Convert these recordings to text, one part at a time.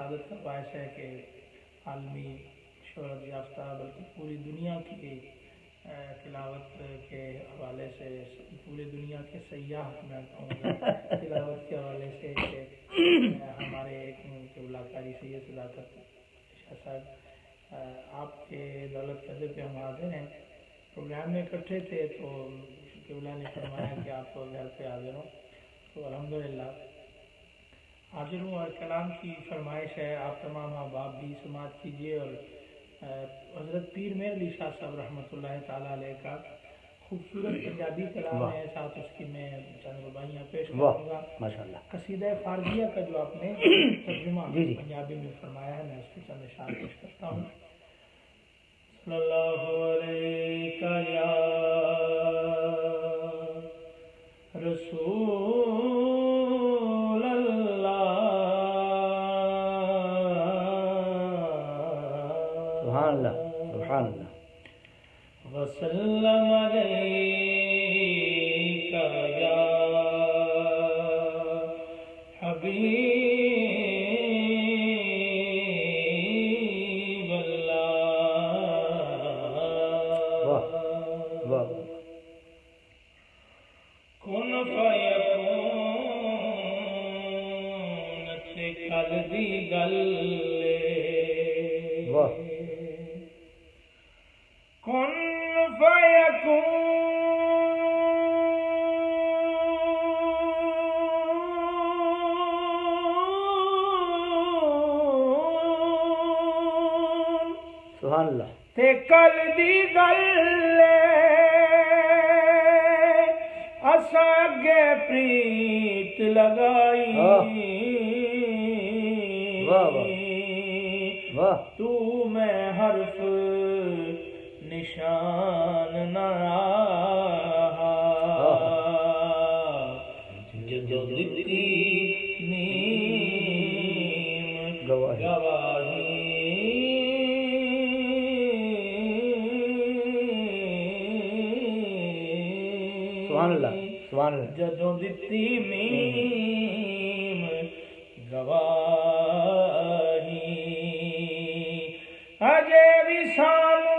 سعادت کا باعث ہے کہ عالمی شہرت یافتہ بلکہ پوری دنیا کی تلاوت کے حوالے سے پوری دنیا کے سیاح میں کہوں گا تلاوت کے حوالے سے کہ ہمارے قبلہ قاری سید صداقت شاہ صاحب آپ کے دولت قدر پہ ہم حاضر ہیں. پروگرام میں اکٹھے تھے تو قبلہ نے فرمایا کہ آپ گھر پہ حاضر ہوں تو الحمدللہ حاضر ہوں. اور کلام کی فرمائش ہے آپ تمام احباب بھی سماعت کیجیے. اور حضرت پیر مہر علی شاہ صاحب رحمۃ اللہ تعالیٰ علیہ کا خوبصورت پنجابی کلام ہے, ساتھ اس کی میں چند رباعیاں پیش کروں گا. قصیدہ فارضیہ کا جو آپ نے ترجمہ پنجابی میں فرمایا ہے میں اس کے چند اشعار پیش کرتا ہوں. صلی اللہ علیہ یا رسول اللہ سبحان اللہ سبحان اللہ وسلم علیہ یا حبیب دی گل کن فیکون سبحان اللہ تے کل دی گل اساں اگے پریت لگائی تو میں حرف نشان نہ رہا جدو دتی نیم گواہی سبحان اللہ سبحان اللہ جدو دتی نیم گواہی اجے بھی سانو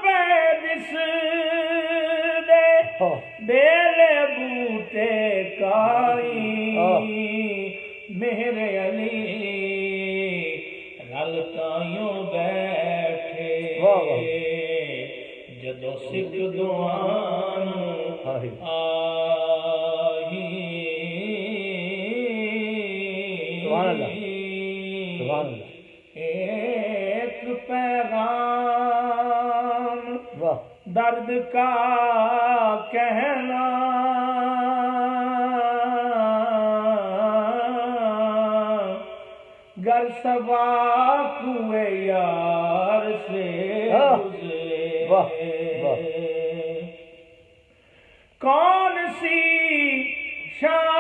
پیدس دے بیلے بوٹے کائی میرے علی رل تائیوں بیٹھے جدو سکھ دعان ایک پیغام درد کا کہنا گر سوا کوئے یار سے گزرے کون سی شام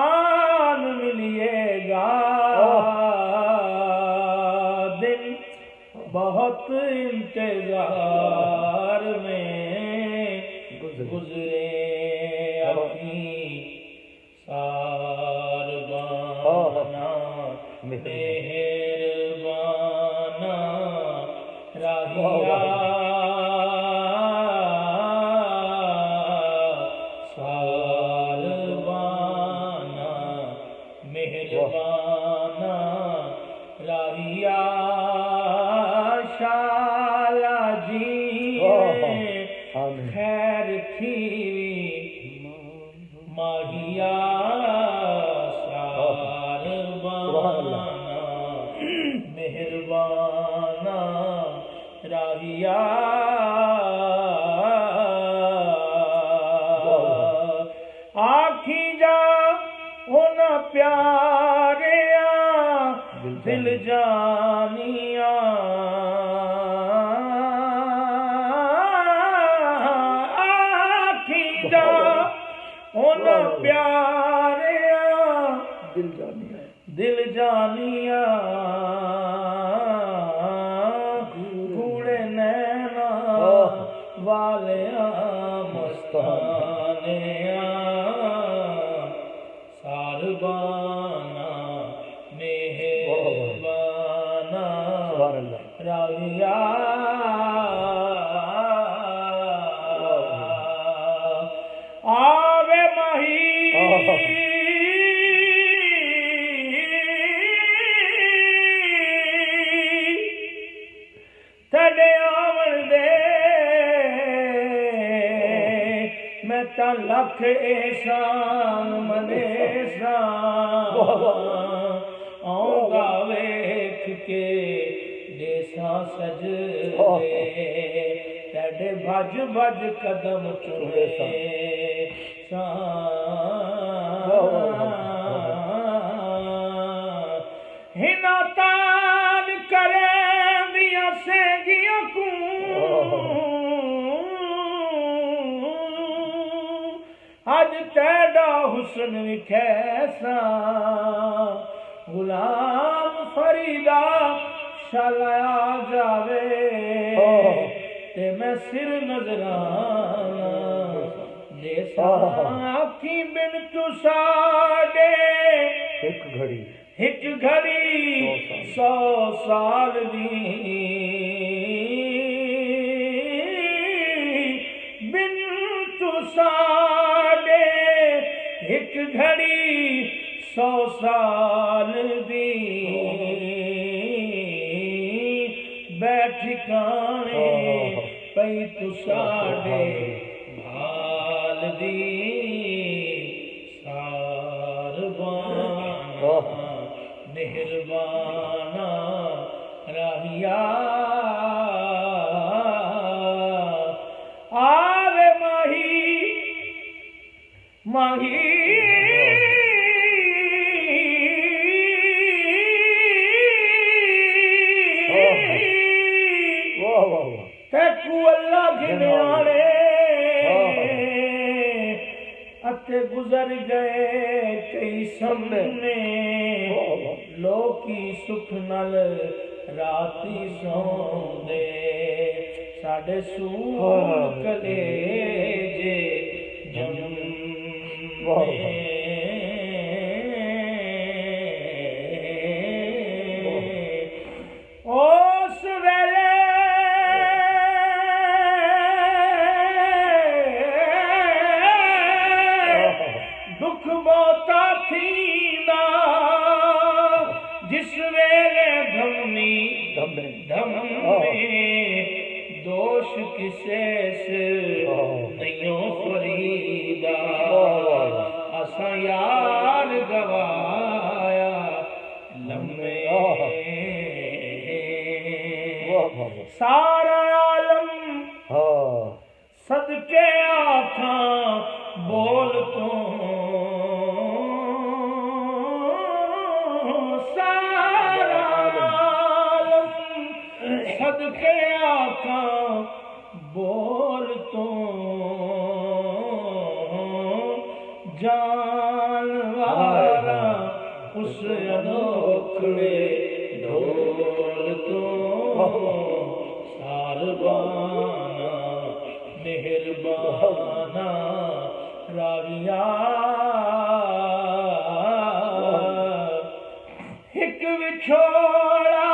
آن ملیے گا دن بہت انتظار میں گزرے اپنی ساربانا مہربانا راہیا ساربانا مہربانا راہیا شالا جی خیر تھی ماہیا ساربانا مہربانا راہیا آکھی جا ان پیاریاں دل جانیاں آکھی جا ان پیاریاں دل جانیاں گوڑے نینا والیاں مستانیاں ساربانا مہربانا راہیا آوے مہی تڑے آون دے میں تا لکھ احسان منیسان آؤں گا ویکھ کے دیساں سجدے تڑے بھج بھج قدم چومے ہنا تان کریں دیا سینگیاں کو اج تیڑا حسن وکھیسا غلام فریدہ شالایا جاوے تے میں سر نظرانا دیسا آکھی بن تو ساڑے ایک گھڑی 100 سال دی بن تو ساڑے ایک گھڑی 100 سال دی بیٹھ ٹھکانے پئی تو ساڑے بھال دی ساربانا مہربانا راہیا آوے ماہی ماہی تیکو اللہ گھنیانے اتے گزر گئے کئی سمنے لوکی سکھ نل راتی سوندے ساڑے سور کلے جے جنم اس ویلے دکھ بہتا تھیندا جس ویلے دھم میں دوش کسے سے نیوں فریدا اساں یار گوایا لمے سارا عالم صدقے آکھاں بول تو سارا عالم صدقے آکھاں بول تو جانوارا اس انوکھڑے ڈھول تو ساربانا مہربانا راویا ایک وچھوڑا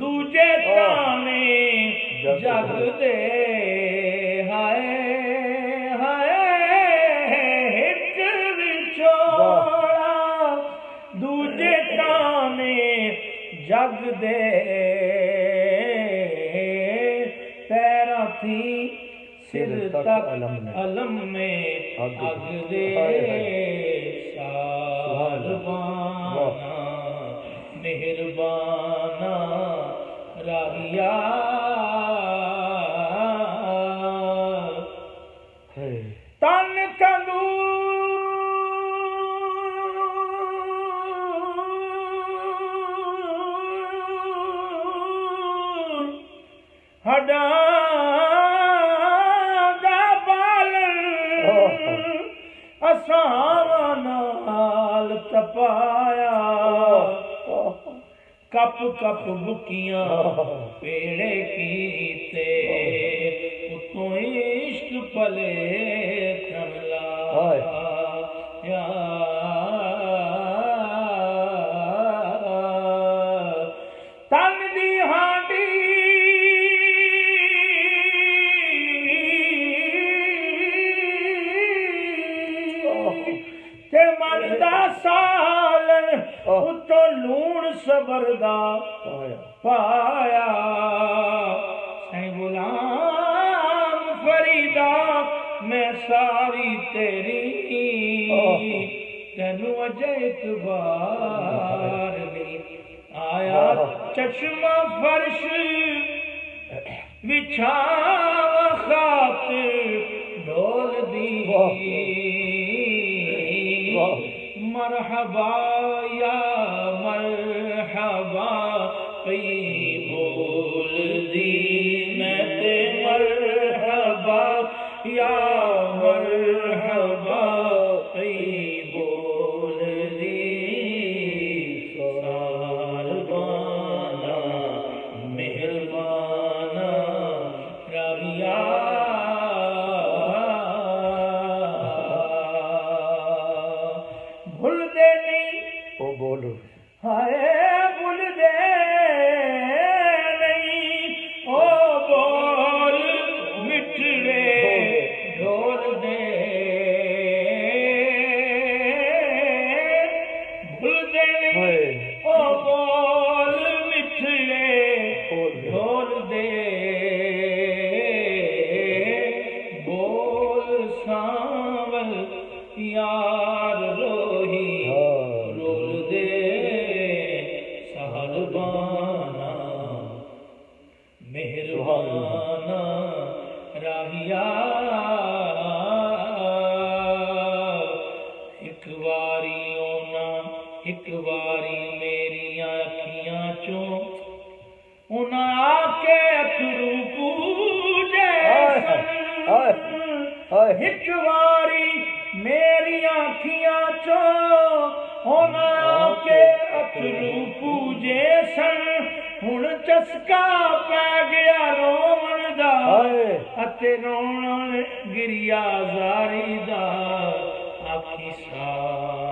دوجے تانے جگ دے ہائے ہائے ایک وچھوڑا دوجے تانے جگ دے پیرا تھی سر تک علم میں اگ دے ساربانا مہربانا راہیا تن تندور ہڈاں دا بالن اساں نال تپایا کپ کپ بکیاں پیڑے کیتے زبردہ پایا سائیں غلام فریدا میں ساری تیری تینو اجے اعتبار نہیں آیا چشمہ فرش بچھا خاطر ڈول دی مرحبا یا مرحبا پئی بول دی میں تے مرحبا یا مرحبا پئی بول دی سالبانا مہربانا راہیا بھول دے نہیں او بولو ہائے بھول دے نہیں او بول مٹھڑے ڈھول دے بھول دے نہیں او بول مٹھڑے ڈھول دے بول سانول یار روہی رول دے سہربانا مہربانا راہیا ایک واری اونا ایک واری میریاں اکھیاں چوں اونا آکے اترو پوجے ایک واری میری آنکھیاں چو ہونا کے اترو پوجے سن ہن چسکا پہ گیا رون دا اتے رون گریا زاری دا آکھی سا